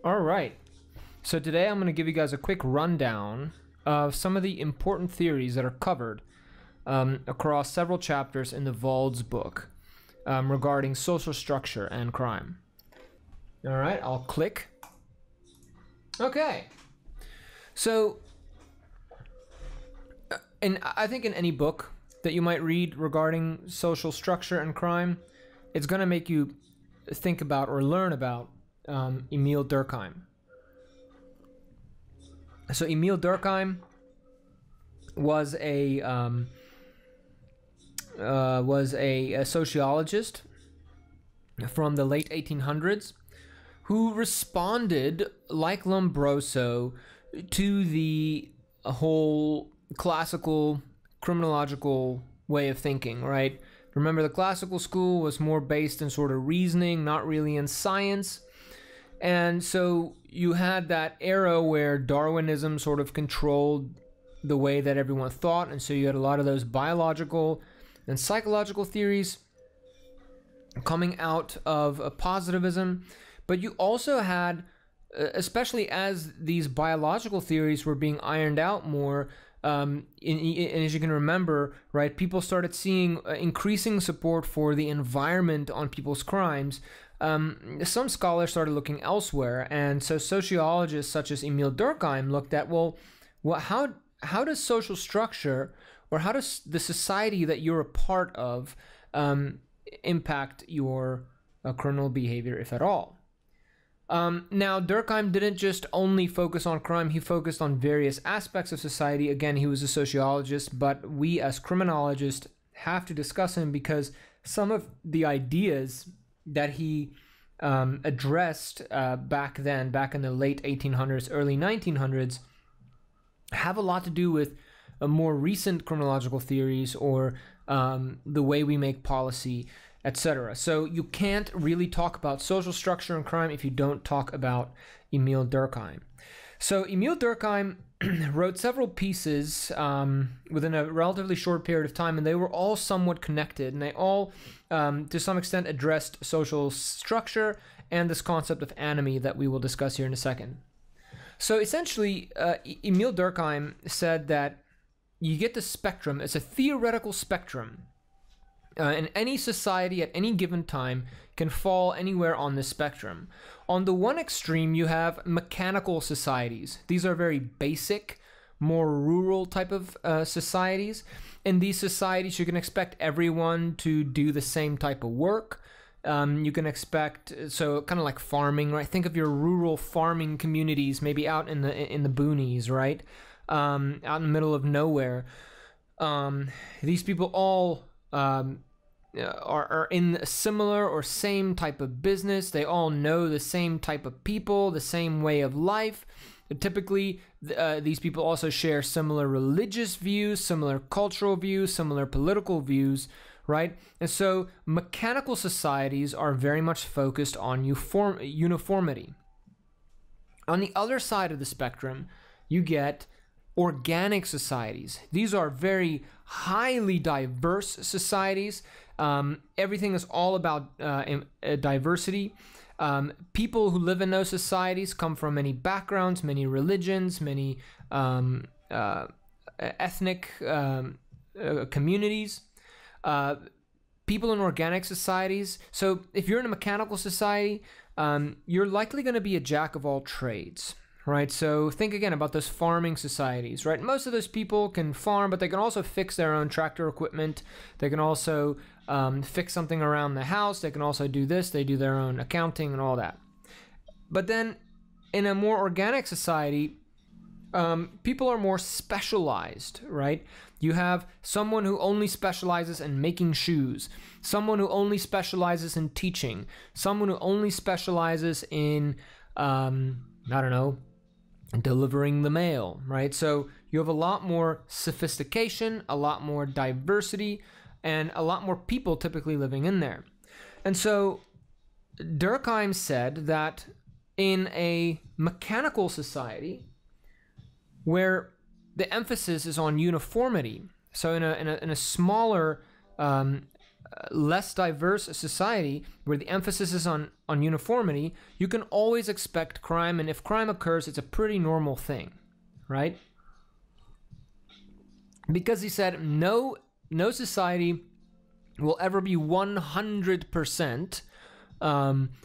All right. So today I'm going to give you guys a quick rundown of some of the important theories that are covered across several chapters in the Wald's book regarding social structure and crime. All right, I'll click. Okay. So, I think in any book that you might read regarding social structure and crime, it's going to make you think about or learn about Emile Durkheim. So Emile Durkheim was a sociologist from the late 1800s who responded, like Lombroso, to the whole classical criminological way of thinking, right? Remember, the classical school was more based in sort of reasoning, not really in science. And so you had that era where Darwinism sort of controlled the way that everyone thought. And so you had a lot of those biological and psychological theories coming out of positivism. But you also had, especially as these biological theories were being ironed out more, and as you can remember, right, people started seeing increasing support for the environment on people's crimes. Some scholars started looking elsewhere, and so sociologists such as Emile Durkheim looked at, well, how does social structure, or how does the society that you're a part of impact your criminal behavior, if at all? Now, Durkheim didn't just only focus on crime, he focused on various aspects of society. Again, he was a sociologist, but we as criminologists have to discuss him because some of the ideas that he addressed back then, back in the late 1800s, early 1900s, have a lot to do with more recent criminological theories or the way we make policy, etc. So you can't really talk about social structure and crime if you don't talk about Emile Durkheim. So Emile Durkheim wrote several pieces within a relatively short period of time, and they were all somewhat connected, and they all, to some extent, addressed social structure and this concept of anomie that we will discuss here in a second. So essentially, Emile Durkheim said that you get the spectrum. It's a theoretical spectrum. And any society at any given time can fall anywhere on this spectrum. On the one extreme, you have mechanical societies. These are very basic, more rural type of societies. In these societies, you can expect everyone to do the same type of work. You can expect, so kind of like farming, right? Think of your rural farming communities, maybe out in the boonies, right? Out in the middle of nowhere. These people all are in a similar or same type of business. They all know the same type of people, the same way of life. Typically, these people also share similar religious views, similar cultural views, similar political views, right? And so mechanical societies are very much focused on uniformity. On the other side of the spectrum, you get organic societies. These are very highly diverse societies. Everything is all about diversity. People who live in those societies come from many backgrounds, many religions, many ethnic communities. People in organic societies. So if you're in a mechanical society, you're likely going to be a jack of all trades. Right, so think again about those farming societies, right? Most of those people can farm, but they can also fix their own tractor equipment. They can also fix something around the house. They can also do this. They do their own accounting and all that. But then in a more organic society, people are more specialized, right? You have someone who only specializes in making shoes, someone who only specializes in teaching, someone who only specializes in, I don't know, delivering the mail, right? So you have a lot more sophistication, a lot more diversity, and a lot more people typically living in there. And so Durkheim said that in a mechanical society where the emphasis is on uniformity, so in a smaller less diverse society where the emphasis is on uniformity, you can always expect crime, and if crime occurs, it's a pretty normal thing, right? Because he said no society will ever be 100%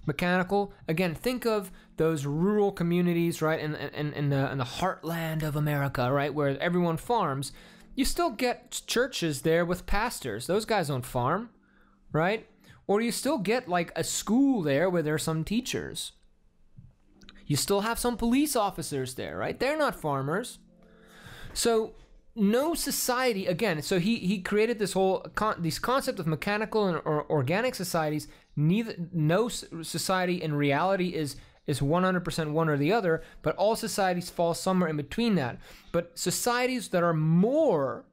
mechanical. Again, think of those rural communities, right, in the heartland of America, right, where everyone farms. You still get churches there with pastors. Those guys don't farm, right? Or you still get like a school there where there's some teachers. You still have some police officers there, right? They're not farmers. So no society, again, so he created this whole these concept of mechanical and organic societies. No society in reality is 100% one or the other, but all societies fall somewhere in between that. But societies that are more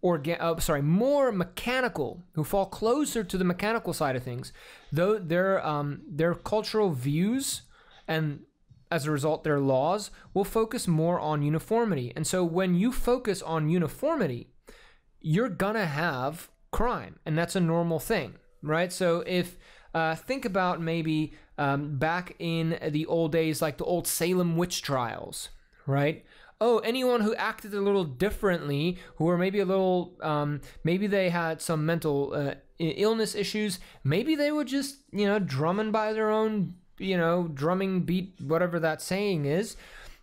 mechanical, who fall closer to the mechanical side of things, though their cultural views and as a result their laws will focus more on uniformity. And so when you focus on uniformity, you're gonna have crime, and that's a normal thing, right? So if think about maybe back in the old days, like the old Salem witch trials, right? Oh, anyone who acted a little differently, who were maybe a little, maybe they had some mental illness issues, maybe they would just, drumming by their own, drumming beat, whatever that saying is,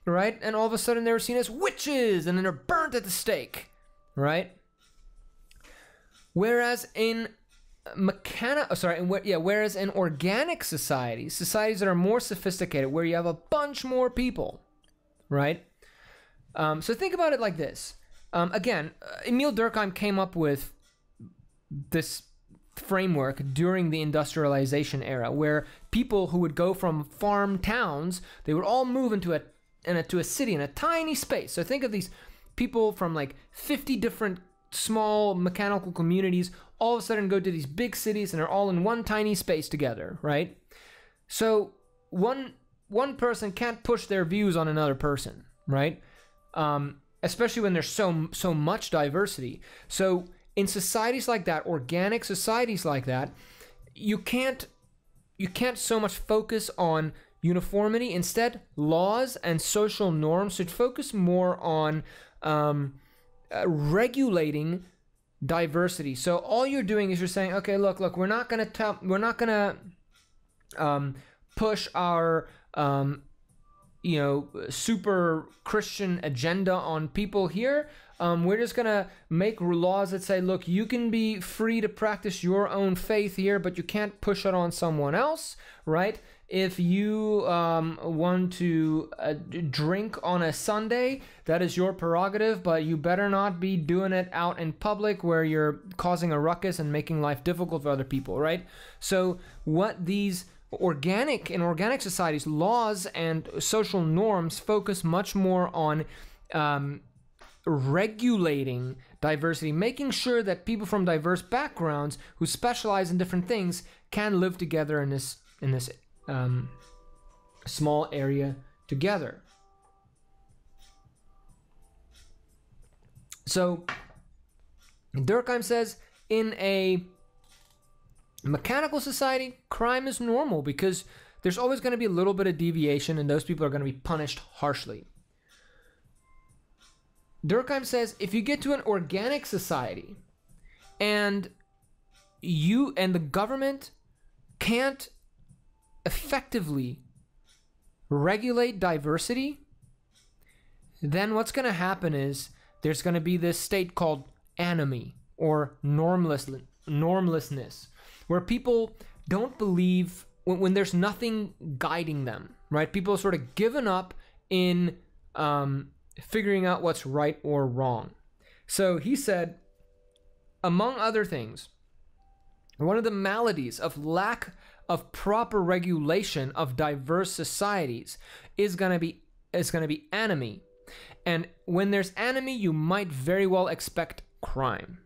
right? And all of a sudden they were seen as witches, and then they're burnt at the stake, right? Whereas in whereas in organic societies that are more sophisticated, where you have a bunch more people, right? So think about it like this. Again, Emil Durkheim came up with this framework during the industrialization era, where people who would go from farm towns, they would all move into a city in a tiny space. So think of these people from like 50 different small mechanical communities all of a sudden go to these big cities, and they're all in one tiny space together, right? So one person can't push their views on another person, right? Especially when there's so much diversity. So in societies like that, organic societies like that, you can't so much focus on uniformity. Instead, laws and social norms should focus more on regulating diversity. So all you're doing is you're saying, okay, look, we're not gonna push our super Christian agenda on people here. We're just gonna make laws that say, look, you can be free to practice your own faith here, but you can't push it on someone else, right? If you want to drink on a Sunday, that is your prerogative, but you better not be doing it out in public where you're causing a ruckus and making life difficult for other people, right? So what these organic societies, laws and social norms focus much more on regulating diversity, making sure that people from diverse backgrounds who specialize in different things can live together in this small area together. So Durkheim says in a mechanical society, crime is normal because there's always going to be a little bit of deviation, and those people are going to be punished harshly. Durkheim says if you get to an organic society and the government can't effectively regulate diversity, then what's going to happen is there's going to be this state called anomie, or normlessness, where people don't believe when there's nothing guiding them, right? People are sort of given up in figuring out what's right or wrong. So he said, among other things, one of the maladies of lack of proper regulation of diverse societies is going to be anomie. And when there's anomie, you might very well expect crime.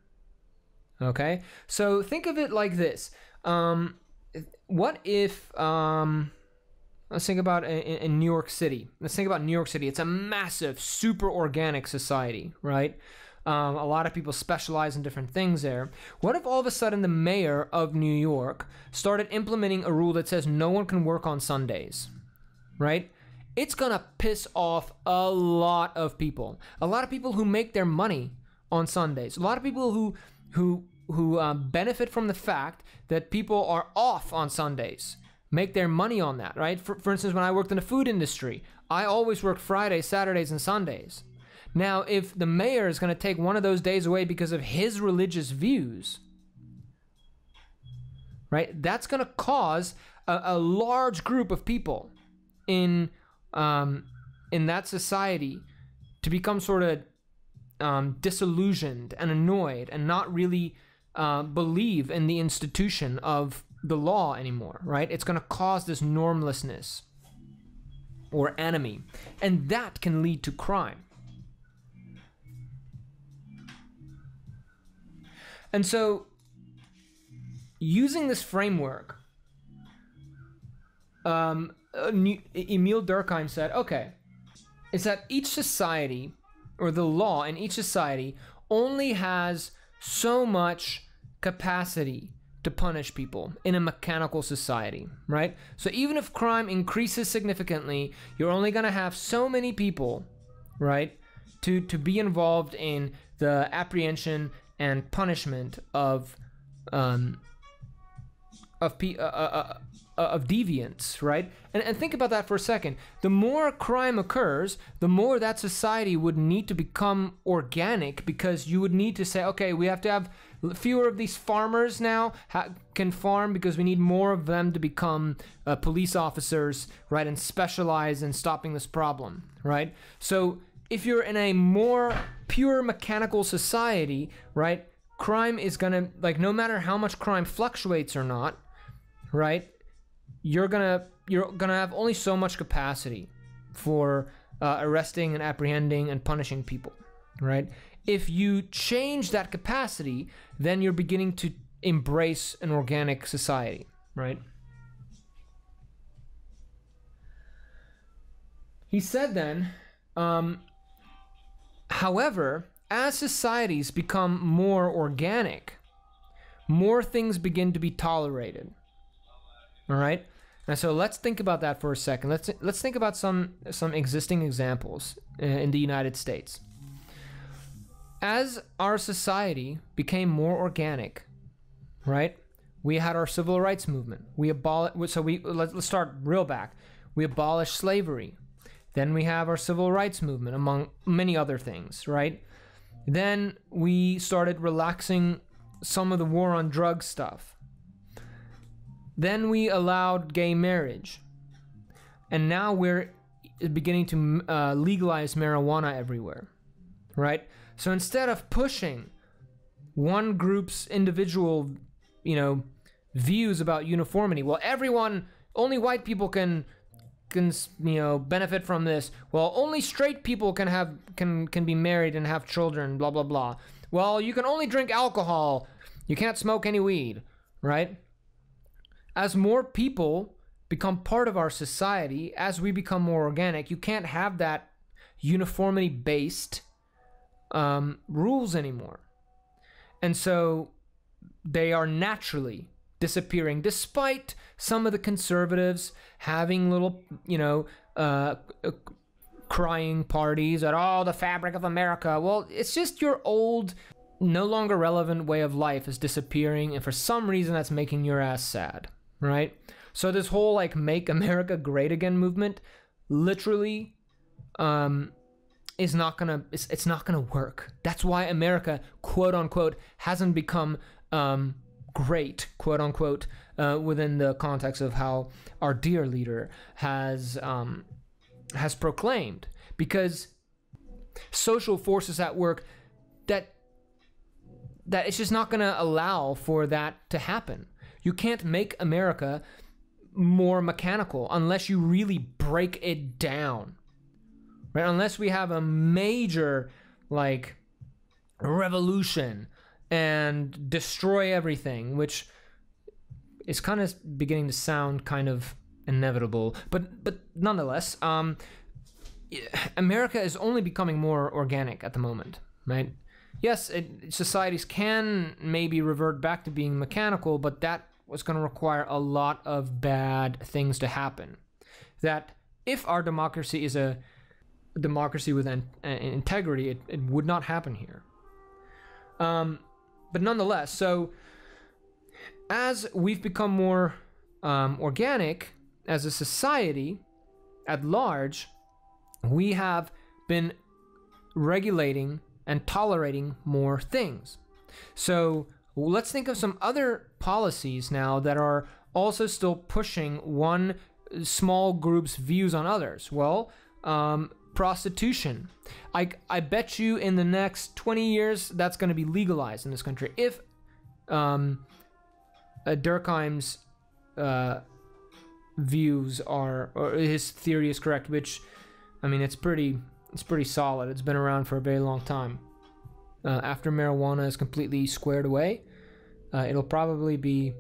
Okay? So think of it like this. What if, let's think about in New York City. Let's think about New York City. It's a massive, super organic society, right? A lot of people specialize in different things there. What if all of a sudden the mayor of New York started implementing a rule that says no one can work on Sundays, right? It's gonna piss off a lot of people. A lot of people who make their money on Sundays. A lot of people who benefit from the fact that people are off on Sundays, make their money on that, right? For instance, when I worked in the food industry, I always worked Fridays, Saturdays, and Sundays. Now, if the mayor is going to take one of those days away because of his religious views, right, that's going to cause a large group of people in that society to become sort of disillusioned and annoyed and not really believe in the institution of the law anymore, right? It's going to cause this normlessness or anomie, and that can lead to crime. And so, using this framework, Emil Durkheim said, okay, it's that each society, or the law in each society, only has so much capacity to punish people in a mechanical society, right? So even if crime increases significantly, you're only going to have so many people, right, to be involved in the apprehension and punishment of deviants, right? And think about that for a second. The more crime occurs, the more that society would need to become organic, because you would need to say, okay, we have to have fewer of these farmers now can farm because we need more of them to become police officers, right, and specialize in stopping this problem, right? So if you're in a more pure mechanical society, right, crime is gonna, like, no matter how much crime fluctuates or not, right, you're gonna have only so much capacity for arresting and apprehending and punishing people, right? If you change that capacity, then you're beginning to embrace an organic society, right? He said then, however, as societies become more organic, more things begin to be tolerated. All right? And so let's think about that for a second. Let's think about some existing examples in the United States. As our society became more organic, right? We had our civil rights movement. Let's start real back. We abolished slavery. Then we have our civil rights movement, among many other things, right? Then we started relaxing some of the war on drugs stuff. Then we allowed gay marriage. And now we're beginning to legalize marijuana everywhere, right? So instead of pushing one group's individual, views about uniformity, well, only white people can benefit from this. Well, only straight people can be married and have children, blah, blah, blah. Well, you can only drink alcohol. You can't smoke any weed, right? As more people become part of our society, as we become more organic, you can't have that uniformity-based rules anymore. And so they are naturally disappearing, despite some of the conservatives having little, crying parties at, the fabric of America. Well, it's just your old, no longer relevant way of life is disappearing, and for some reason that's making your ass sad, right? So this whole, Make America Great Again movement literally is not gonna, it's not gonna work. That's why America, quote unquote, hasn't become great, quote unquote, within the context of how our dear leader has proclaimed, because social forces at work that it's just not going to allow for that to happen. You can't make America more mechanical unless you really break it down, right? Unless we have a major revolution and destroy everything, which is kind of beginning to sound kind of inevitable, but nonetheless, America is only becoming more organic at the moment, right? yes, societies can maybe revert back to being mechanical, but that was going to require a lot of bad things to happen. That if our democracy is a democracy with integrity, it would not happen here. But nonetheless, so as we've become more organic as a society at large, we have been regulating and tolerating more things. So let's think of some other policies now that are also still pushing one small group's views on others. Well, prostitution. I bet you in the next 20 years that's going to be legalized in this country if Durkheim's views are, or his theory is correct, which, I mean, it's pretty solid. It's been around for a very long time. After marijuana is completely squared away, it'll probably be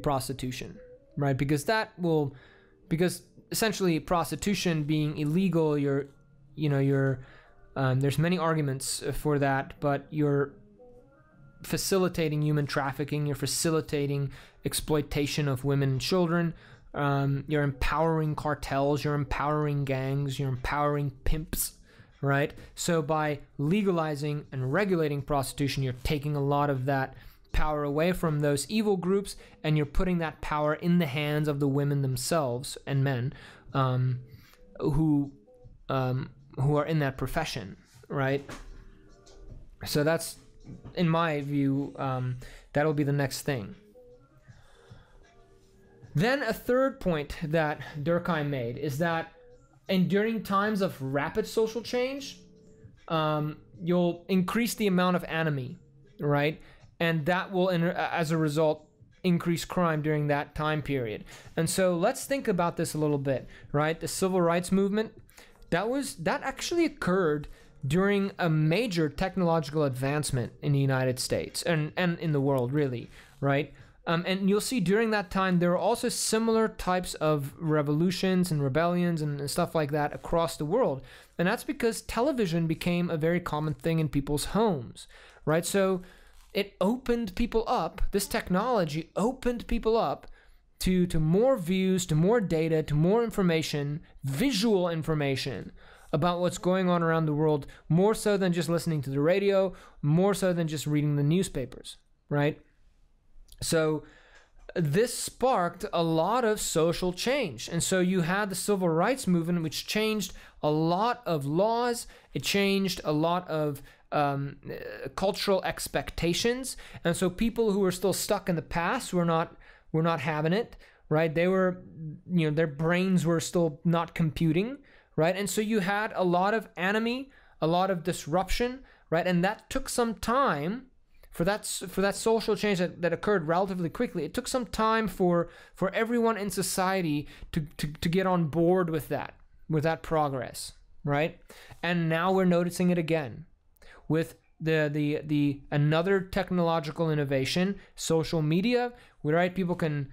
prostitution, right? Because essentially prostitution being illegal, there's many arguments for that, but you're facilitating human trafficking, you're facilitating exploitation of women and children, you're empowering cartels, you're empowering gangs, you're empowering pimps, right? So by legalizing and regulating prostitution, you're taking a lot of that power away from those evil groups, and you're putting that power in the hands of the women themselves and men who are in that profession, right? So that's, in my view, that'll be the next thing. Then a third point that Durkheim made is that during times of rapid social change, you'll increase the amount of anomie, right? And that will, as a result, increase crime during that time period. And so let's think about this a little bit, right? The civil rights movement, that actually occurred during a major technological advancement in the United States and in the world, really, right? And you'll see during that time, there were also similar types of revolutions and rebellions and stuff like that across the world. And that's because television became a very common thing in people's homes, right? So it opened people up, this technology opened people up to more views, to more data, to more information, visual information about what's going on around the world, more so than just listening to the radio, more so than just reading the newspapers, right? So this sparked a lot of social change. And so you had the civil rights movement, which changed a lot of laws. It changed a lot of cultural expectations. And so people who were still stuck in the past were not having it, right? They were, their brains were still not computing, right? And so you had a lot of anomie, a lot of disruption, right? And that took some time for that social change that occurred relatively quickly. It took some time for everyone in society to get on board with that progress, right? And now we're noticing it again with the another technological innovation, social media, right? People can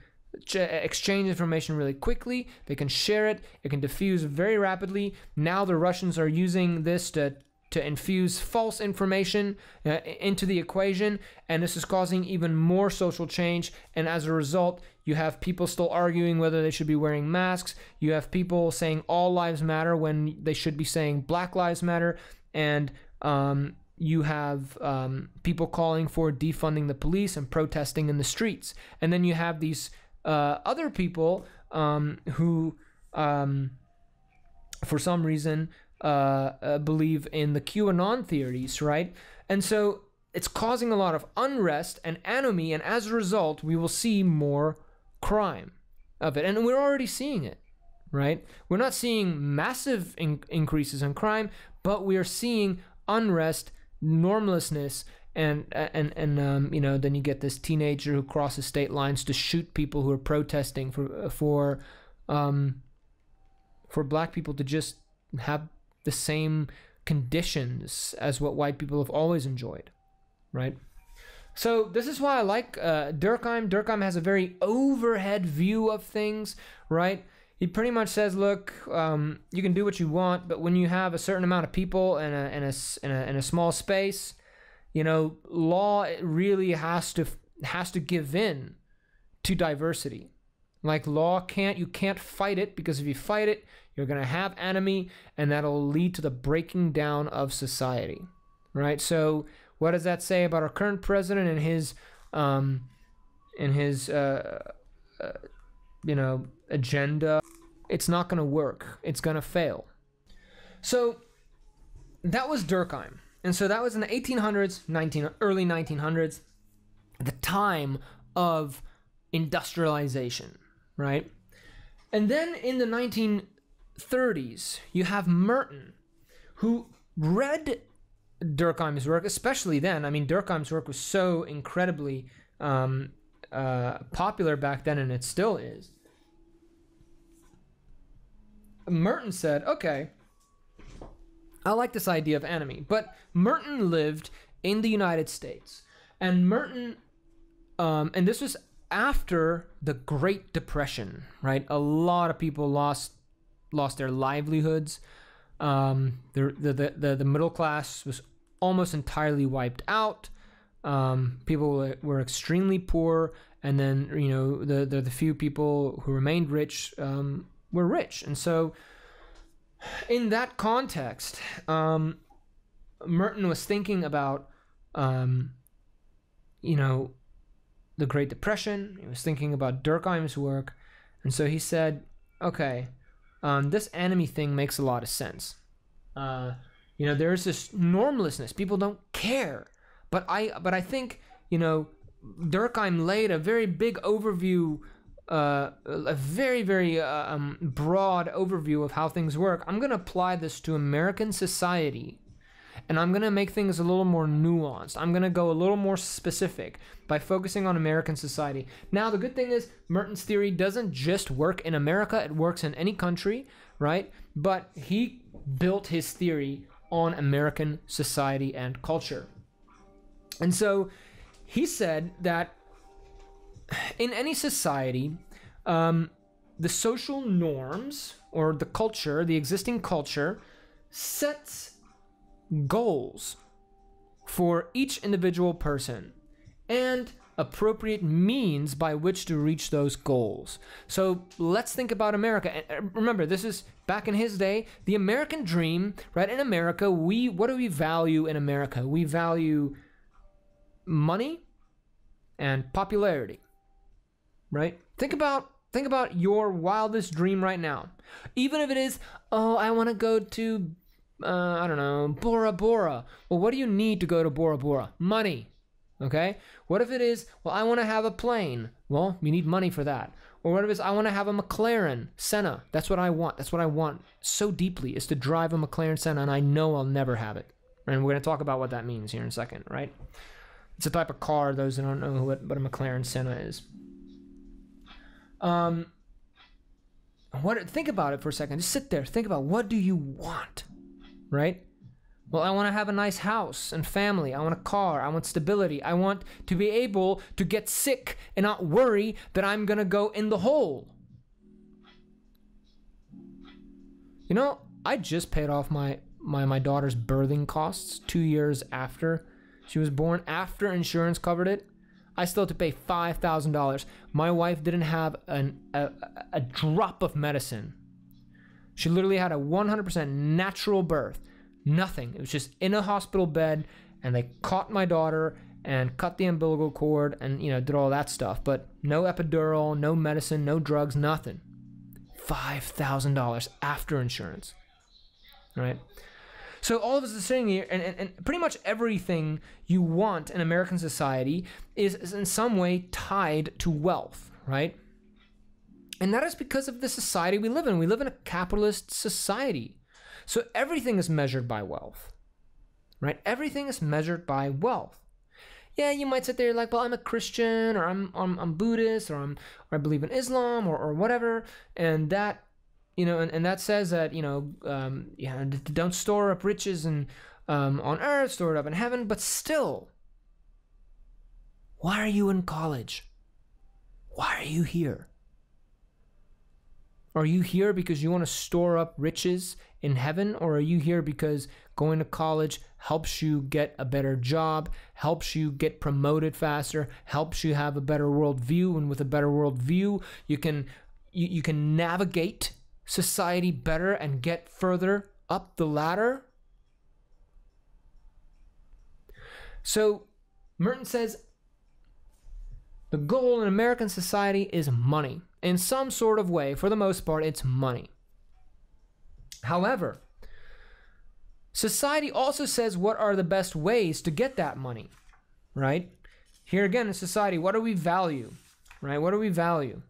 exchange information really quickly. They can share it. It can diffuse very rapidly. Now the Russians are using this to infuse false information into the equation, and this is causing even more social change. And as a result, you have people still arguing whether they should be wearing masks. You have people saying all lives matter when they should be saying Black Lives Matter, and you have people calling for defunding the police and protesting in the streets. And then you have these other people who, for some reason, believe in the QAnon theories, right? And so it's causing a lot of unrest and anomie, and as a result, we will see more crime of it. And we're already seeing it, right? We're not seeing massive increases in crime, but we are seeing unrest, normlessness, and then you get this teenager who crosses state lines to shoot people who are protesting for black people to just have the same conditions as what white people have always enjoyed, right? So this is why I like Durkheim. Durkheim has a very overhead view of things, right? he pretty much says, look, you can do what you want, but when you have a certain amount of people in a small space, law really has to give in to diversity. Like law you can't fight it, because if you fight it, you're going to have anomie, and that'll lead to the breaking down of society, right? So what does that say about our current president and his agenda? It's not going to work. It's going to fail. So that was Durkheim. And so that was in the 1800s, early 1900s, the time of industrialization, right? And then in the 1930s, you have Merton, who read Durkheim's work, especially then. I mean, Durkheim's work was so incredibly popular back then, and it still is. Merton said, okay, I like this idea of anomie. But Merton lived in the United States. And Merton, and this was after the Great Depression, right? A lot of people lost their livelihoods. The middle class was almost entirely wiped out. People were extremely poor. And then, the few people who remained rich were rich. And so in that context, Merton was thinking about, the Great Depression. He was thinking about Durkheim's work. And so he said, okay, this anomie thing makes a lot of sense. There's this normlessness. People don't care. But I think, Durkheim laid a very big overview, a very, very broad overview of how things work. I'm going to apply this to American society, and I'm going to make things a little more nuanced. I'm going to go a little more specific by focusing on American society. Now, the good thing is Merton's theory doesn't just work in America. It works in any country, right? But he built his theory on American society and culture. And so he said that in any society, the social norms or the culture, the existing culture, sets goals for each individual person and appropriate means by which to reach those goals. So let's think about America. And remember, this is back in his day, the American dream, right? In America, what do we value in America? We value money and popularity, right? Think about your wildest dream right now. Even if it is, I want to go to, I don't know, Bora Bora. Well, what do you need to go to Bora Bora? Money, okay? What if it is, well, I want to have a plane? Well, you need money for that. Or what if it's, I want to have a McLaren Senna. That's what I want. That's what I want so deeply, is to drive a McLaren Senna, and I know I'll never have it. And we're going to talk about what that means here in a second, right? It's a type of car, those who don't know what a McLaren Senna is. Think about it for a second. Just sit there. Think about, what do you want, right? Well, I want to have a nice house and family. I want a car. I want stability. I want to be able to get sick and not worry that I'm going to go in the hole. I just paid off my daughter's birthing costs 2 years after she was born, after insurance covered it. I still had to pay $5,000. My wife didn't have a drop of medicine. She literally had a 100% natural birth. Nothing. It was just in a hospital bed, and they caught my daughter and cut the umbilical cord and, did all that stuff. But no epidural, no medicine, no drugs, nothing. $5,000 after insurance, right? So all of us are sitting here, and pretty much everything you want in American society is in some way tied to wealth, right? And that is because of the society we live in. We live in a capitalist society. So everything is measured by wealth, right? Everything is measured by wealth. Yeah, you might sit there like, well, I'm a Christian, or I'm Buddhist, or I believe in Islam, or whatever, and that, and that says that, don't store up riches on earth, store it up in heaven. But still, why are you in college? Why are you here? Are you here because you want to store up riches in heaven? Or are you here because going to college helps you get a better job, helps you get promoted faster, helps you have a better worldview? And with a better worldview, you can navigate society better and get further up the ladder. So Merton says the goal in American society is money. In some sort of way, for the most part, it's money. However, society also says what are the best ways to get that money, right? Here again in society, what do we value, right? What do we value?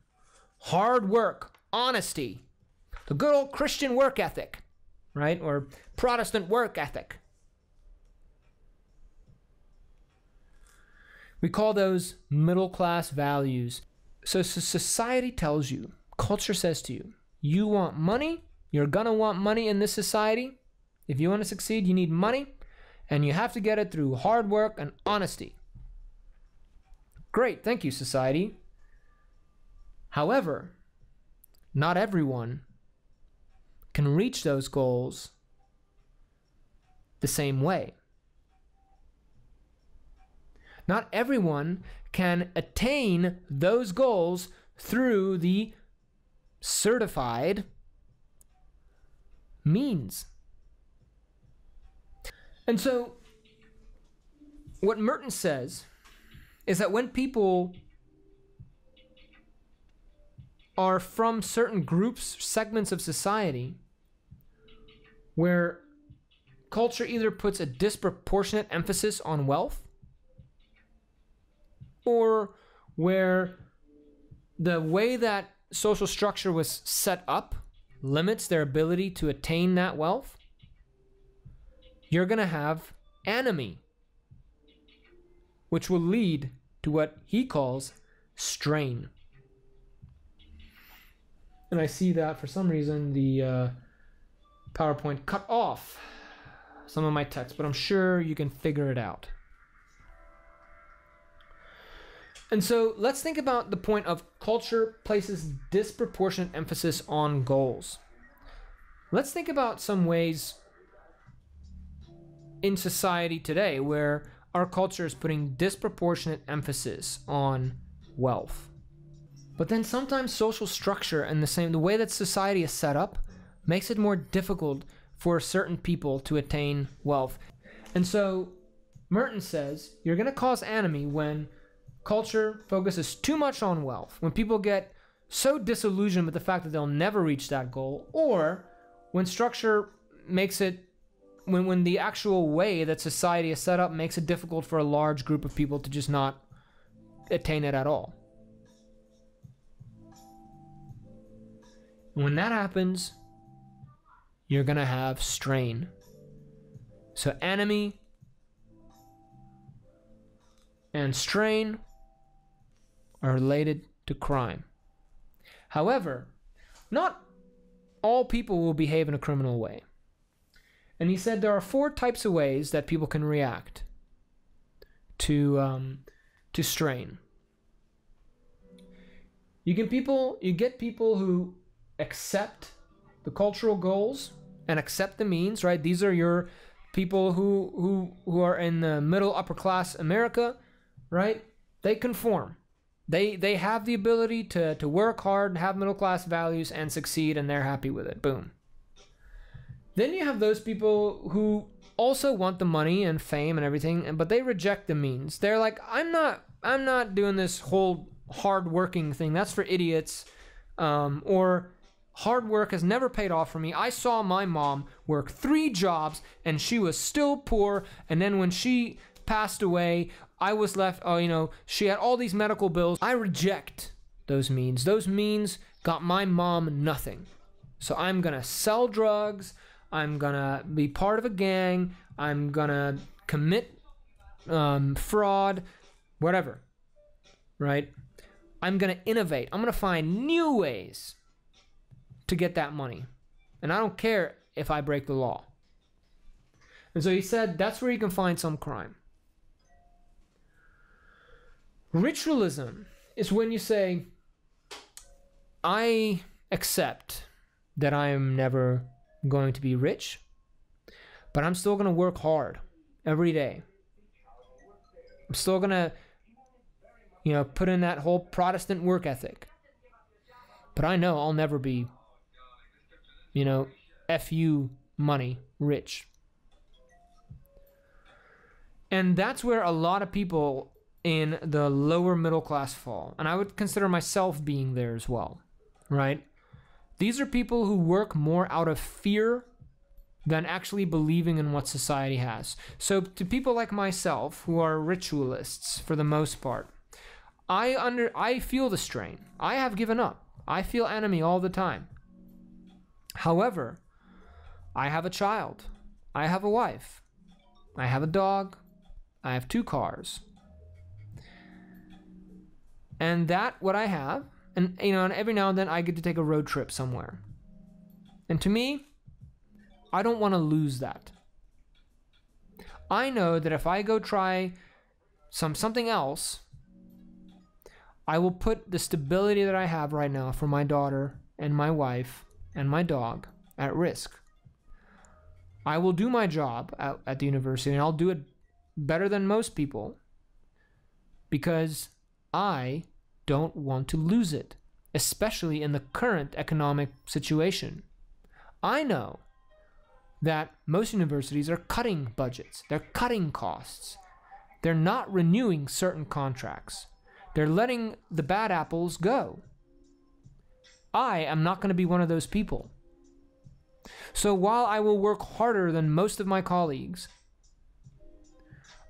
Hard work, honesty, the good old Christian work ethic, right? Or Protestant work ethic. We call those middle class values. So society tells you, culture says to you, you want money, you're gonna want money in this society. If you want to succeed, you need money, and you have to get it through hard work and honesty. Great, thank you, society. However, not everyone can reach those goals the same way. Not everyone can attain those goals through the certified means. And so, what Merton says is that when people are from certain groups, segments of society, where culture either puts a disproportionate emphasis on wealth, or where the way that social structure was set up limits their ability to attain that wealth, you're going to have anomie, which will lead to what he calls strain. And I see that for some reason the PowerPoint cut off some of my text, but I'm sure you can figure it out. And so let's think about the point of culture places disproportionate emphasis on goals. Let's think about some ways in society today where our culture is putting disproportionate emphasis on wealth. But then sometimes social structure and the way that society is set up makes it more difficult for certain people to attain wealth. And so Merton says you're going to cause anomie when culture focuses too much on wealth, when people get so disillusioned with the fact that they'll never reach that goal, or when structure makes it, when the actual way that society is set up makes it difficult for a large group of people to just not attain it at all. When that happens, you're going to have strain. So anomie and strain are related to crime. However, not all people will behave in a criminal way. And he said there are 4 types of ways that people can react to strain. You get people who accept the cultural goals and accept the means, right? These are your people who are in the middle upper class America, right? They conform. They have the ability to work hard and have middle class values and succeed, and they're happy with it. Boom. Then you have those people who also want the money and fame and everything, but they reject the means. They're like, I'm not doing this whole hard working thing. That's for idiots. Or hard work has never paid off for me. I saw my mom work 3 jobs and she was still poor. And then when she passed away, I was left, she had all these medical bills. I reject those means. Those means got my mom nothing. So I'm going to sell drugs. I'm going to be part of a gang. I'm going to commit fraud, whatever, right? I'm going to innovate. I'm going to find new ways to get that money. And I don't care if I break the law. And so he said that's where you can find some crime. Ritualism is when you say, I accept that I am never going to be rich, but I'm still going to work hard every day. I'm still going to, put in that whole Protestant work ethic. But I know I'll never be, FU money rich. And that's where a lot of people in the lower middle class fall. And I would consider myself being there as well, right? These are people who work more out of fear than actually believing in what society has. So to people like myself, who are ritualists for the most part, I feel the strain. I have given up. I feel anomie all the time. However, I have a child. I have a wife. I have a dog. I have 2 cars. And that what I have, and and every now and then I get to take a road trip somewhere. And to me, I don't want to lose that. I know that if I go try something else, I will put the stability that I have right now for my daughter and my wife and my dog at risk. I will do my job at the university, and I'll do it better than most people because I don't want to lose it, especially in the current economic situation. I know that most universities are cutting budgets. They're cutting costs. They're not renewing certain contracts. They're letting the bad apples go. I am not going to be one of those people. So while I will work harder than most of my colleagues,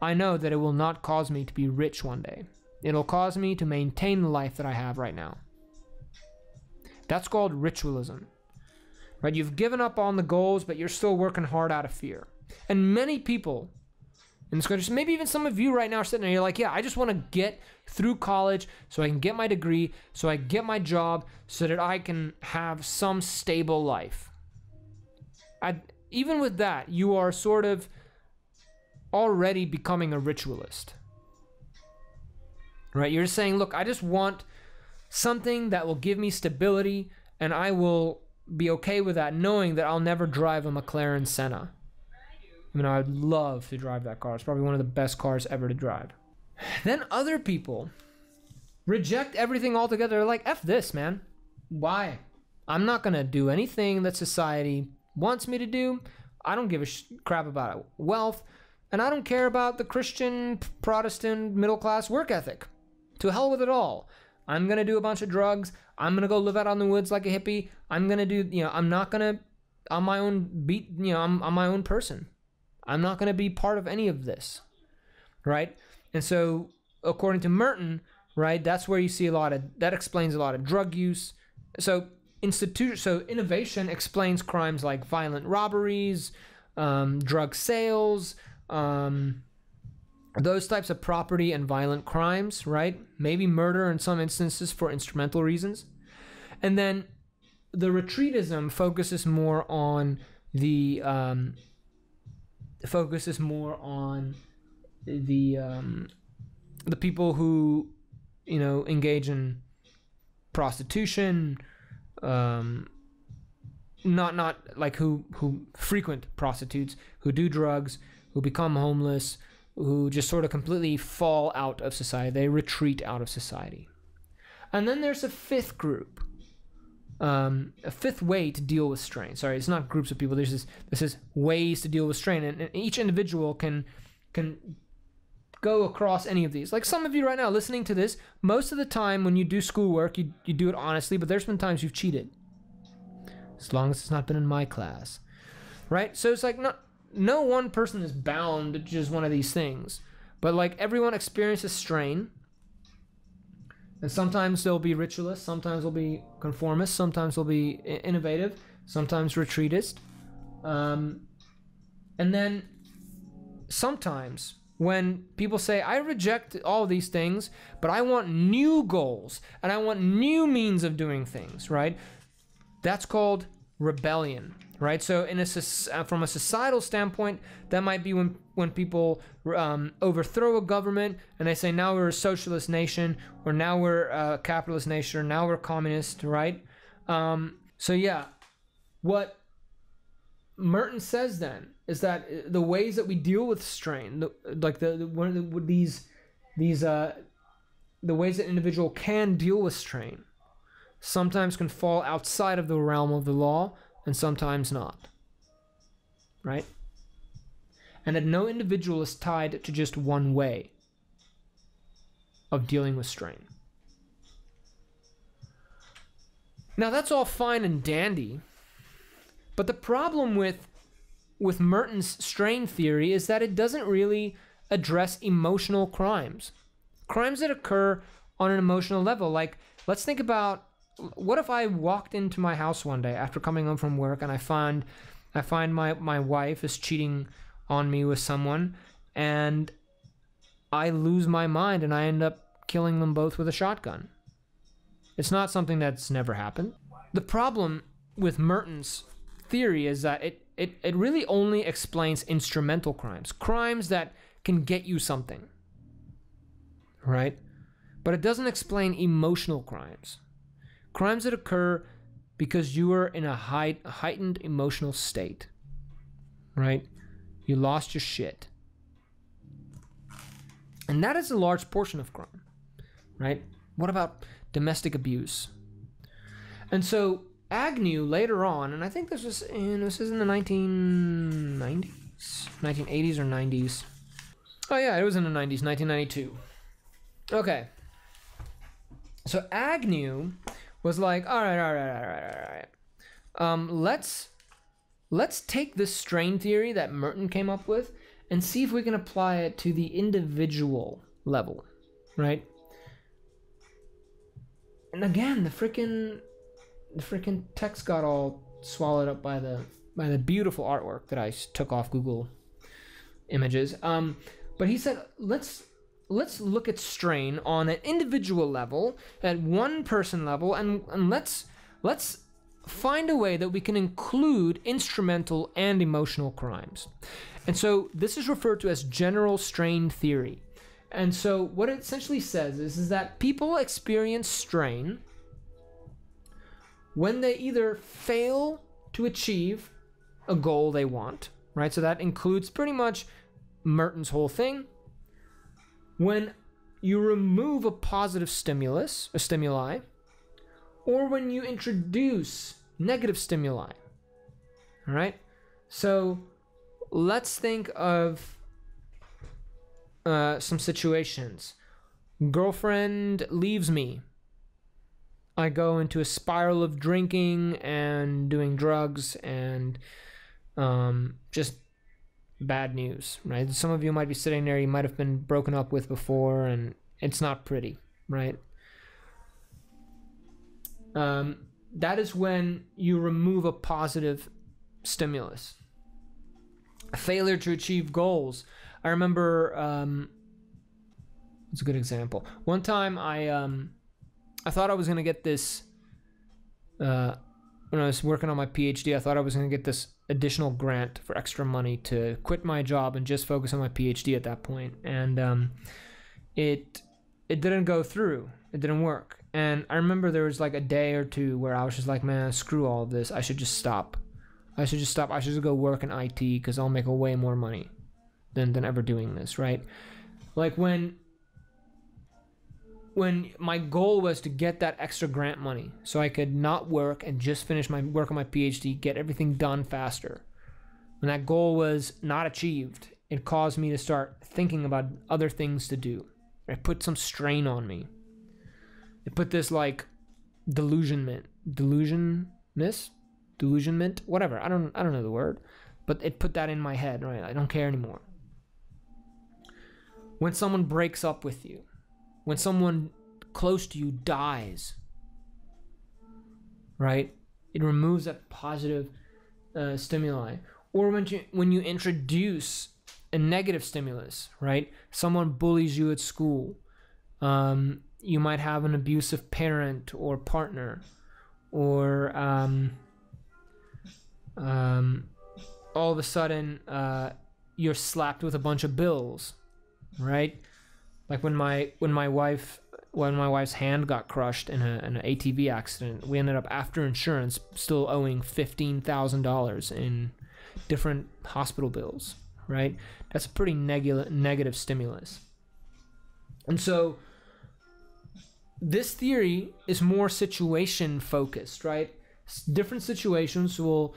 I know that it will not cause me to be rich one day. It'll cause me to maintain the life that I have right now. That's called ritualism. Right? You've given up on the goals, but you're still working hard out of fear. And many people in this country, maybe even some of you right now are sitting there, you're like, yeah, I just want to get through college so I can get my degree, so I get my job, so that I can have some stable life. Even with that, you are sort of already becoming a ritualist. Right? You're saying, look, I just want something that will give me stability, and I will be okay with that, knowing that I'll never drive a McLaren Senna. I'd love to drive that car. It's probably one of the best cars ever to drive. Then other people reject everything altogether. They're like, F this, man. Why? I'm not going to do anything that society wants me to do. I don't give a crap about wealth. And I don't care about the Christian, Protestant, middle-class work ethic. To hell with it all. I'm going to do a bunch of drugs. I'm going to go live out on the woods like a hippie. I'm going to do, I'm not going to, on my own beat, I'm my own person. I'm not going to be part of any of this, right? And so, according to Merton, right, that's where you see that explains a lot of drug use. So innovation explains crimes like violent robberies, drug sales, those types of property and violent crimes, right? Maybe murder in some instances for instrumental reasons. And then the retreatism focuses more on the people who engage in prostitution, not like who frequent prostitutes, who do drugs, who become homeless, who just sort of completely fall out of society. They retreat out of society. And then there's a fifth group, a fifth way to deal with strain. Sorry, it's not groups of people. This is ways to deal with strain, and each individual can go across any of these. Like some of you right now listening to this, most of the time when you do schoolwork, you do it honestly, but there's been times you've cheated. As long as it's not been in my class, right? So it's like no one person is bound to just one of these things, but like everyone experiences strain. And sometimes they'll be ritualists, sometimes they'll be conformist, sometimes they'll be innovative, sometimes retreatist. And then sometimes when people say, I reject all these things, but I want new goals and I want new means of doing things, right? That's called rebellion, right? So from a societal standpoint, that might be when people overthrow a government and they say, now we're a socialist nation, or now we're a capitalist nation, or now we're communist, right? So yeah, what Merton says then is that the ways that we deal with strain, the ways that an individual can deal with strain, sometimes can fall outside of the realm of the law and sometimes not. Right? And that no individual is tied to just one way of dealing with strain. Now that's all fine and dandy, but the problem with Merton's strain theory is that it doesn't really address emotional crimes. Crimes that occur on an emotional level. Like, let's think about, what if I walked into my house one day after coming home from work and I find my wife is cheating on me with someone, and I lose my mind and I end up killing them both with a shotgun. It's not something that's never happened. The problem with Merton's theory is that it really only explains instrumental crimes, crimes that can get you something, right? But it doesn't explain emotional crimes, crimes that occur because you are in a heightened emotional state, right? You lost your shit. And that is a large portion of crime, right? What about domestic abuse? And so Agnew later on, and I think this is in the 1990s, 1980s or 90s. Oh yeah, it was in the 90s, 1992. Okay. So Agnew was like, all right. Let's take this strain theory that Merton came up with and see if we can apply it to the individual level, right? And again, the freaking text got all swallowed up by the beautiful artwork that I took off Google Images. But he said, let's look at strain on an individual level, at one person level, and let's find a way that we can include instrumental and emotional crimes. And so this is referred to as general strain theory. And so what it essentially says is that people experience strain when they either fail to achieve a goal they want, right? So that includes pretty much Merton's whole thing. When you remove a positive stimuli, or when you introduce negative stimuli. All right? So let's think of some situations. Girlfriend leaves me. I go into a spiral of drinking and doing drugs and just bad news, right? Some of you might be sitting there, you might have been broken up with before, and it's not pretty, right? That is when you remove a positive stimulus. A failure to achieve goals. I remember, it's a good example. One time I thought I was going to get this, when I was working on my PhD, I thought I was going to get this additional grant for extra money to quit my job and just focus on my PhD at that point. And it didn't go through. It didn't work. And I remember there was like a day or two where I was just like, man, screw all of this. I should just stop. I should just go work in IT because I'll make way more money than ever doing this, right? Like when my goal was to get that extra grant money so I could not work and just finish my work on my PhD, get everything done faster. When that goal was not achieved, it caused me to start thinking about other things to do. It put some strain on me. It put this like delusionment, whatever. I don't know the word, but it put that in my head, right? I don't care anymore. When someone breaks up with you, when someone close to you dies, right? It removes that positive stimuli. Or when you introduce a negative stimulus, right? Someone bullies you at school. You might have an abusive parent or partner, or all of a sudden you're slapped with a bunch of bills, right? Like when my wife when my wife's hand got crushed in an ATV accident, we ended up, after insurance, still owing $15,000 in different hospital bills, right? That's a pretty negative stimulus. And so this theory is more situation focused, right? Different situations will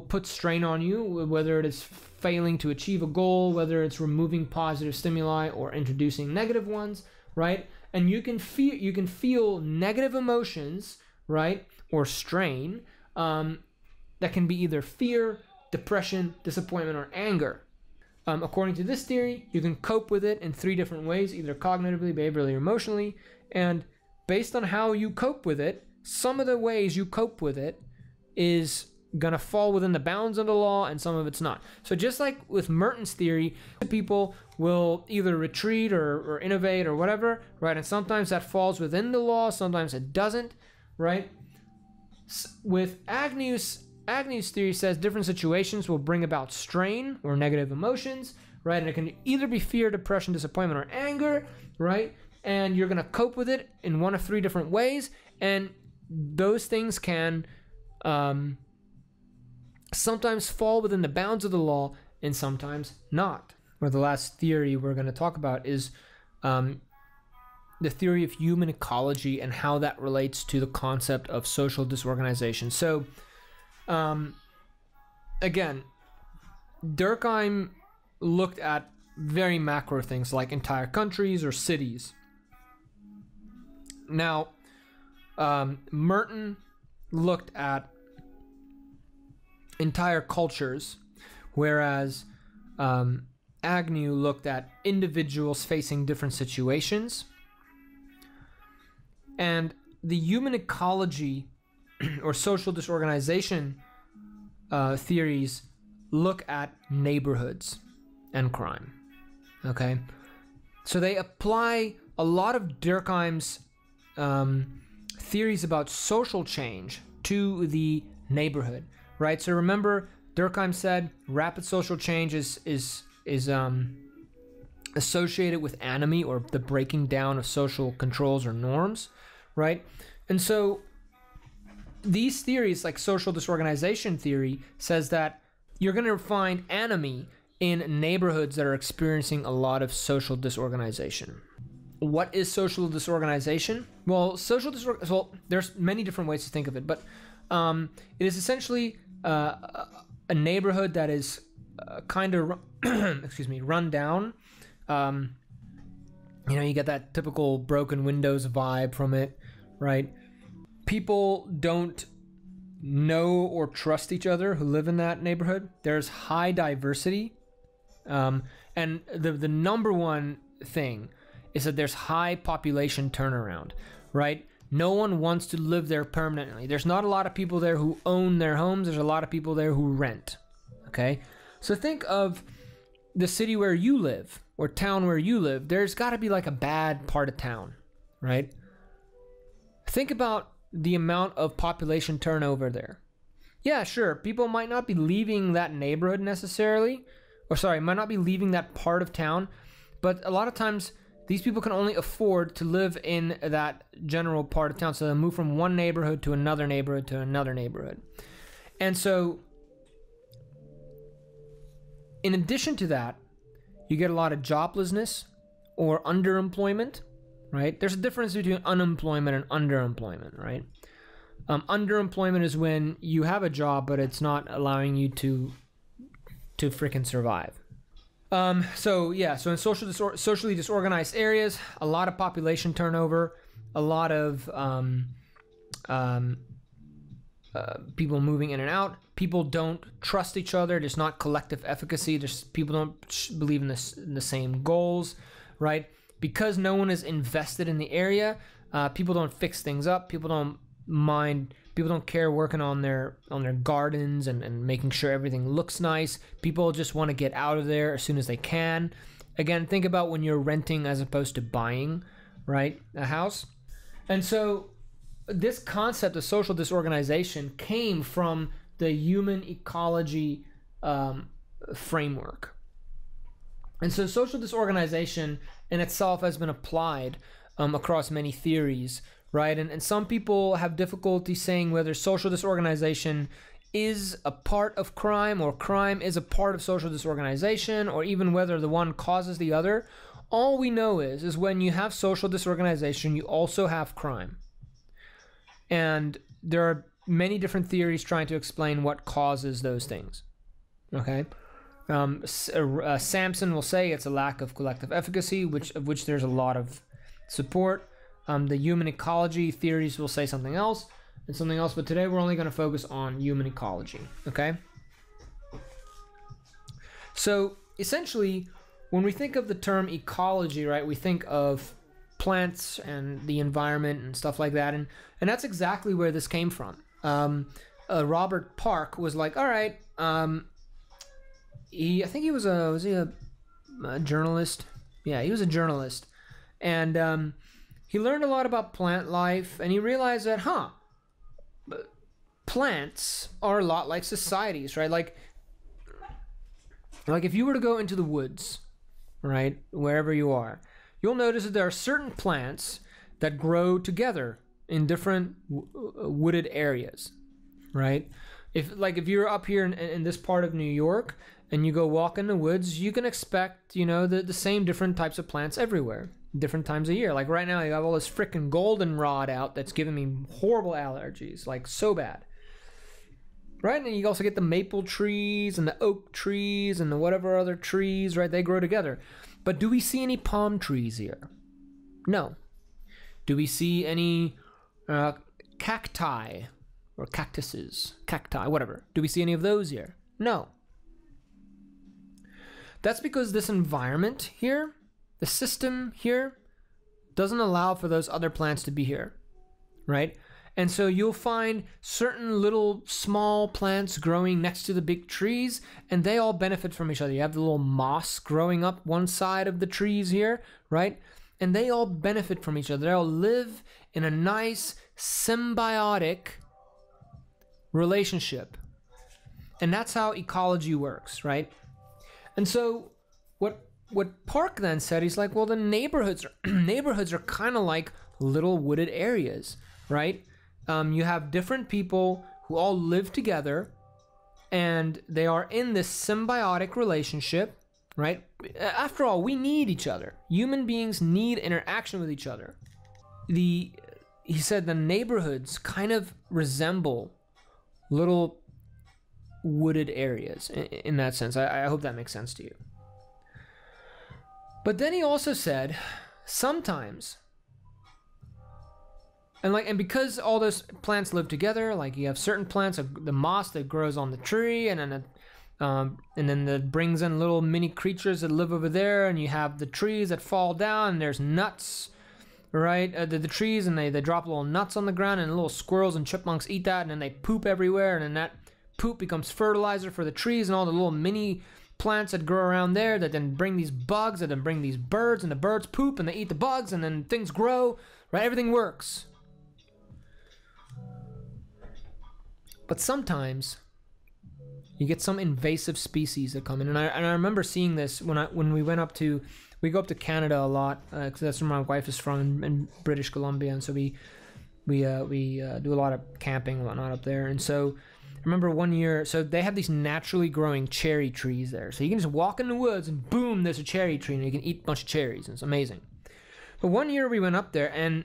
put strain on you, whether it is failing to achieve a goal, whether it's removing positive stimuli or introducing negative ones, right? And you can feel negative emotions, right, or strain that can be either fear, depression, disappointment, or anger. According to this theory, you can cope with it in 3 different ways, either cognitively, behaviorally, or emotionally. And based on how you cope with it, some of the ways you cope with it is going to fall within the bounds of the law, and some of it's not. So just like with Merton's theory, people will either retreat or innovate or whatever, right? And sometimes that falls within the law, sometimes it doesn't, right? With Agnew's theory says different situations will bring about strain or negative emotions, right? And it can either be fear, depression, disappointment, or anger, right? And you're going to cope with it in 1 of 3 different ways. And those things can sometimes fall within the bounds of the law and sometimes not. Or the last theory we're going to talk about is the theory of human ecology and how that relates to the concept of social disorganization. So, again, Durkheim looked at very macro things like entire countries or cities. Now, Merton looked at entire cultures, whereas Agnew looked at individuals facing different situations. And the human ecology or social disorganization theories look at neighborhoods and crime. Okay, so they apply a lot of Durkheim's theories about social change to the neighborhood, right? So remember, Durkheim said rapid social change is associated with anomie, or the breaking down of social controls or norms, right? And so these theories, like social disorganization theory, says that you're going to find anomie in neighborhoods that are experiencing a lot of social disorganization. What is social disorganization? Well, there's many different ways to think of it, but it is essentially a neighborhood that is kind of run down. You get that typical broken windows vibe from it, right? People don't know or trust each other who live in that neighborhood. There's high diversity, and the number one thing is that there's high population turnaround, right? No one wants to live there permanently. There's not a lot of people there who own their homes. There's a lot of people there who rent, okay? So think of the city where you live or town where you live. There's got to be like a bad part of town, right? Think about the amount of population turnover there. Yeah, sure, people might not be leaving that neighborhood necessarily, might not be leaving that part of town, but a lot of times these people can only afford to live in that general part of town, so they move from one neighborhood to another neighborhood to another neighborhood. And so, in addition to that, you get a lot of joblessness or underemployment, right? There's a difference between unemployment and underemployment, right? Underemployment is when you have a job, but it's not allowing you to freaking survive. So in socially disorganized areas, a lot of population turnover, a lot of people moving in and out. People don't trust each other. There's not collective efficacy. People don't believe in the same goals, right? Because no one is invested in the area, people don't fix things up. People don't mind. People don't care working on their gardens and making sure everything looks nice. People just want to get out of there as soon as they can. Again, think about when you're renting as opposed to buying, right, a house. And so this concept of social disorganization came from the human ecology framework. And so social disorganization in itself has been applied across many theories, right? And some people have difficulty saying whether social disorganization is a part of crime or crime is a part of social disorganization, or even whether the one causes the other. All we know is when you have social disorganization, you also have crime. And there are many different theories trying to explain what causes those things. Okay? Sampson will say it's a lack of collective efficacy, of which there's a lot of support. The human ecology theories will say something else and something else, but today we're only going to focus on human ecology. Okay? So essentially, when we think of the term ecology, right, we think of plants and the environment and stuff like that, and that's exactly where this came from. Robert Park was like, all right, I think he was a journalist? Yeah, he was a journalist, and he learned a lot about plant life, and he realized that, plants are a lot like societies, right? Like if you were to go into the woods, right, wherever you are, you'll notice that there are certain plants that grow together in different wooded areas, right? If you're up here in this part of New York and you go walk in the woods, you can expect, the same different types of plants everywhere, different times of year. Like right now, you have all this freaking goldenrod out that's giving me horrible allergies, like so bad. Right? And you also get the maple trees and the oak trees and the whatever other trees, right? They grow together. But do we see any palm trees here? No. Do we see any cacti or cacti, whatever? Do we see any of those here? No. That's because this environment here, the system here, doesn't allow for those other plants to be here, right? And so you'll find certain little small plants growing next to the big trees, and they all benefit from each other. You have the little moss growing up one side of the trees here, right? And they all benefit from each other. They all live in a nice symbiotic relationship. And that's how ecology works, right? And so what Park then said, he's like, well, the neighborhoods are kind of like little wooded areas, right? You have different people who all live together, and they are in this symbiotic relationship, right? After all, we need each other. Human beings need interaction with each other. He said the neighborhoods kind of resemble little wooded areas in that sense. I hope that makes sense to you. But then he also said, sometimes, and because all those plants live together, like you have certain plants, the moss that grows on the tree, and then that brings in little mini creatures that live over there, and you have the trees that fall down, and there's nuts, right? The trees, and they drop little nuts on the ground, and little squirrels and chipmunks eat that, and then they poop everywhere, and then that poop becomes fertilizer for the trees and all the little mini plants that grow around there that then bring these bugs, that then bring these birds, and the birds poop, and they eat the bugs, and then things grow, right? Everything works. But sometimes you get some invasive species that come in, and I remember seeing this when we go up to Canada a lot, because that's where my wife is from, in British Columbia, and so we do a lot of camping and whatnot up there. And so I remember one year, so they have these naturally growing cherry trees there, so you can just walk in the woods and boom, there's a cherry tree, and you can eat a bunch of cherries, and it's amazing. But one year we went up there, and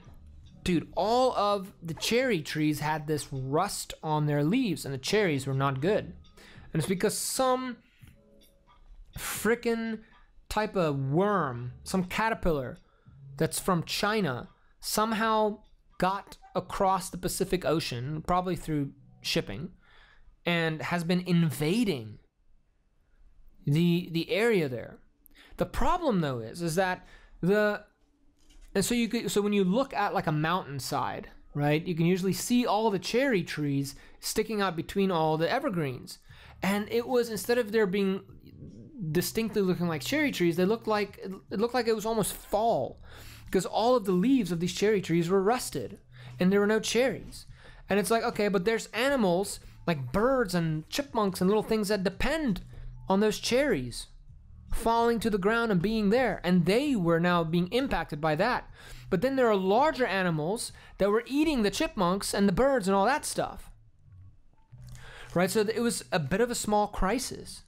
dude, all of the cherry trees had this rust on their leaves, and the cherries were not good. And it's because some frickin' type of worm, some caterpillar that's from China, somehow got across the Pacific Ocean, probably through shipping, and has been invading the area there. The problem, though, is that so when you look at like a mountainside, right, you can usually see all the cherry trees sticking out between all the evergreens. And it was, instead of there being distinctly looking like cherry trees, it looked like it was almost fall, because all of the leaves of these cherry trees were rusted and there were no cherries. And it's like, okay, but there's animals like birds and chipmunks and little things that depend on those cherries falling to the ground and being there, and they were now being impacted by that. But then there are larger animals that were eating the chipmunks and the birds and all that stuff. Right? So it was a bit of a small crisis.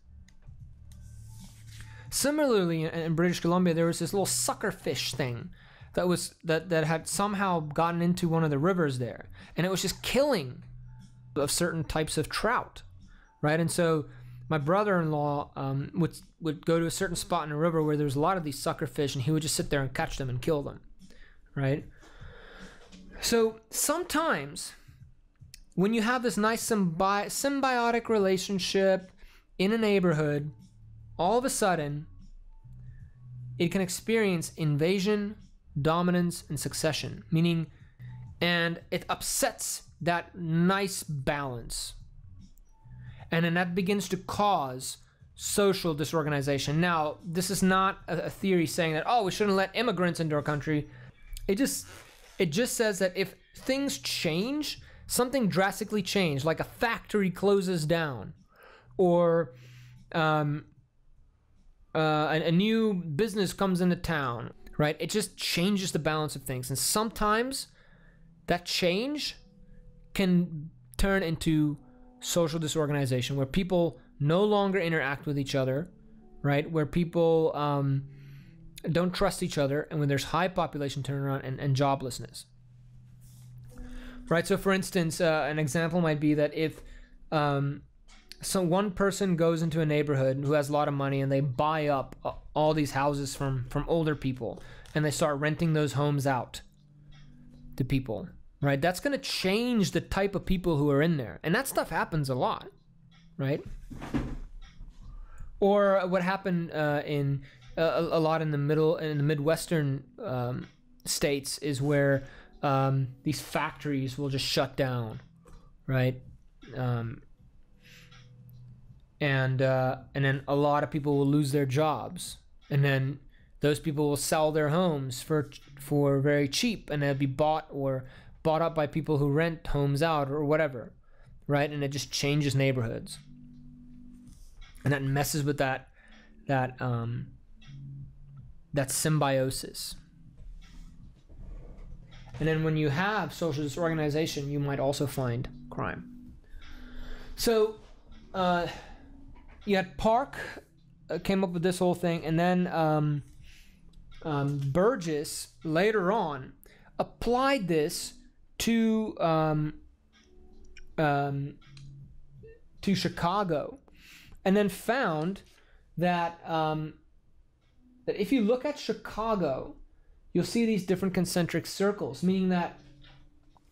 Similarly, in British Columbia, there was this little sucker fish thing that had somehow gotten into one of the rivers there, and it was just killing of certain types of trout, right? And so my brother-in-law would go to a certain spot in the river where there was a lot of these sucker fish, and he would just sit there and catch them and kill them, right? So sometimes when you have this nice symbiotic relationship in a neighborhood, all of a sudden, it can experience invasion, dominance, and succession, and it upsets that nice balance. And then that begins to cause social disorganization. Now, this is not a theory saying that, oh, we shouldn't let immigrants into our country. It just says that if things change, something drastically changed, like a factory closes down, or a new business comes into town, right? It just changes the balance of things. And sometimes that change can turn into social disorganization, where people no longer interact with each other, right? Where people don't trust each other, and when there's high population turnaround and joblessness, right? So for instance, an example might be that if so one person goes into a neighborhood who has a lot of money, and they buy up all these houses from older people, and they start renting those homes out to people, right? That's going to change the type of people who are in there. And that stuff happens a lot, right? Or what happened in a lot in the Midwestern states is where these factories will just shut down, right? And then a lot of people will lose their jobs, and then those people will sell their homes for very cheap, and they'll be bought up by people who rent homes out or whatever, right? And it just changes neighborhoods, and that messes with that symbiosis. And then when you have social disorganization, you might also find crime. So you had Park came up with this whole thing, and then Burgess later on applied this to Chicago, and then found that that if you look at Chicago, you'll see these different concentric circles, meaning that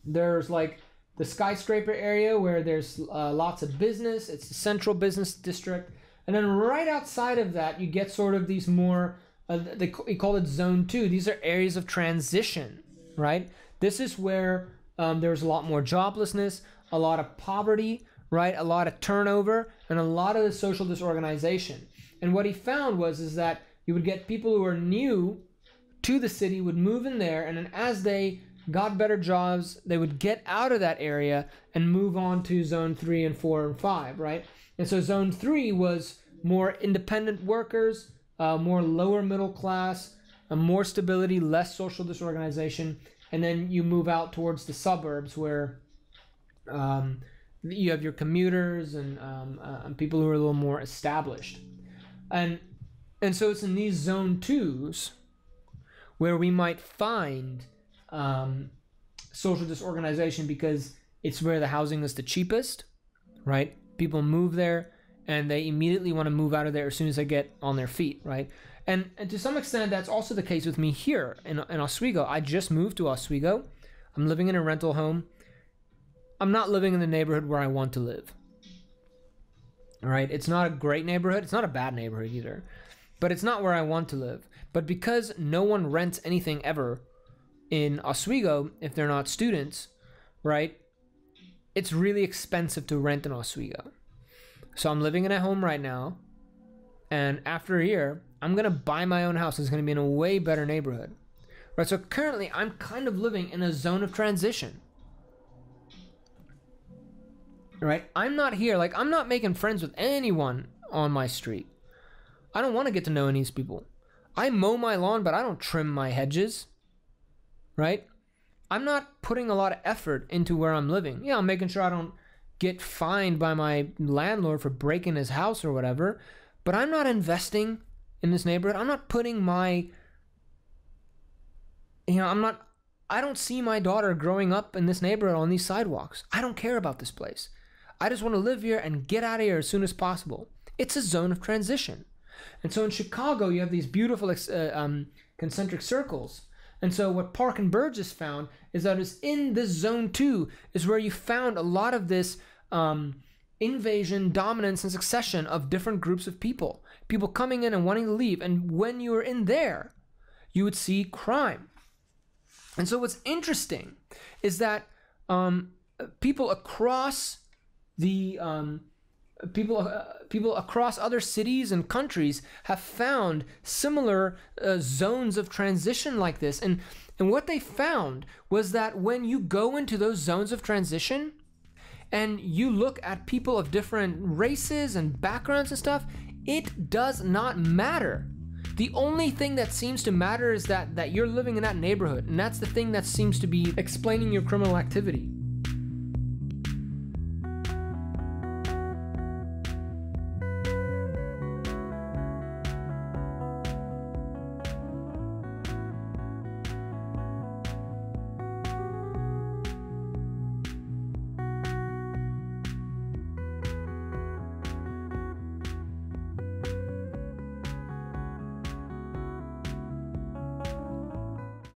there's like the skyscraper area where there's lots of business. It's the central business district. And then right outside of that, you get sort of these more, they call it Zone 2. These are areas of transition, right? This is where there's a lot more joblessness, a lot of poverty, right? A lot of turnover, and a lot of the social disorganization. And what he found is that you would get people who are new to the city would move in there, and then as they got better jobs, they would get out of that area and move on to Zone 3 and 4 and 5, right? And so Zone 3 was more independent workers, more lower middle class, more stability, less social disorganization. And then you move out towards the suburbs where you have your commuters and people who are a little more established. And so it's in these Zone 2s where we might find social disorganization, because it's where the housing is the cheapest, right? People move there and they immediately want to move out of there as soon as they get on their feet, right? And to some extent, that's also the case with me here in Oswego. I just moved to Oswego. I'm living in a rental home. I'm not living in the neighborhood where I want to live, all right? It's not a great neighborhood. It's not a bad neighborhood either, but it's not where I want to live. But because no one rents anything ever in Oswego, if they're not students, right, it's really expensive to rent in Oswego. So I'm living in a home right now, and after a year, I'm going to buy my own house. It's going to be in a way better neighborhood, right? So currently, I'm kind of living in a zone of transition, right? I'm not here, like, I'm not making friends with anyone on my street. I don't want to get to know any of these people. I mow my lawn, but I don't trim my hedges. right? I'm not putting a lot of effort into where I'm living. Yeah, I'm making sure I don't get fined by my landlord for breaking his house or whatever, but I'm not investing in this neighborhood. I'm not putting my, I don't see my daughter growing up in this neighborhood on these sidewalks. I don't care about this place. I just want to live here and get out of here as soon as possible. It's a zone of transition. And so in Chicago, you have these beautiful concentric circles. And so what Park and Burgess found is that it's in this zone 2 is where you found a lot of this invasion, dominance, and succession of different groups of people. People coming in and wanting to leave. And when you were in there, you would see crime. And so what's interesting is that people across the people across other cities and countries have found similar zones of transition like this. And what they found was that when you go into those zones of transition and you look at people of different races and backgrounds and stuff, it does not matter. The only thing that seems to matter is that you're living in that neighborhood, and that's the thing that seems to be explaining your criminal activity.